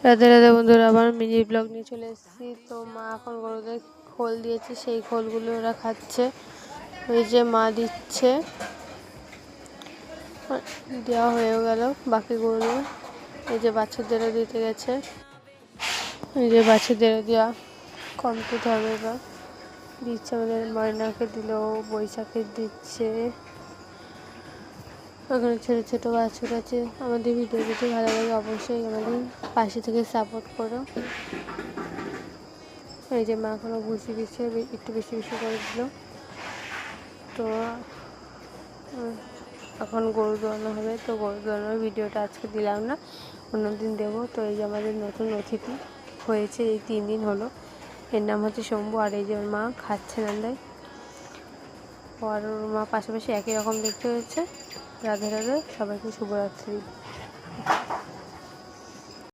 রাধে রাধে বন্ধুরা, আবার mini blog নিয়ে চলে এসেছি। তো মা এখন গরুদের খোল দিয়েছে, সেই খোলগুলো ওরা খাচ্ছে। ওই যে মা দিচ্ছে, দেওয়া হয়ে গেল বাকি গরু। এই যে বাচ্চাদেরও দিতে গেছে, এই যে বাচ্চাদেরও দেওয়া কমপ্লিট হবে। এবার দিচ্ছে, আমাদের ময়নাকে দিল, বৈশাখে দিচ্ছে। ওখানে ছোটো ছোটো বাছুর আছে। আমাদের ভিডিও যদি ভালো লাগে অবশ্যই আমাদের পাশে থেকে সাপোর্ট করো। এই যে মা এখনও ভুসি দিচ্ছে, একটু বেশি বেশি করে দিল। তো এখন গরু দোয়ানো হবে। তো গরু দোয়ানোর ভিডিওটা আজকে দিলাম না, অন্যদিন দেবো। তো এই যে আমাদের নতুন অতিথি হয়েছে, এই 3 দিন হলো। এর নাম হচ্ছে শম্ভু। আর এই যে ওর মা খাচ্ছে নান্দায়, আর ওর মা পাশাপাশি একই রকম দেখতে হয়েছে। রাধে রাধে, সবাইকে শুভরাত্রি।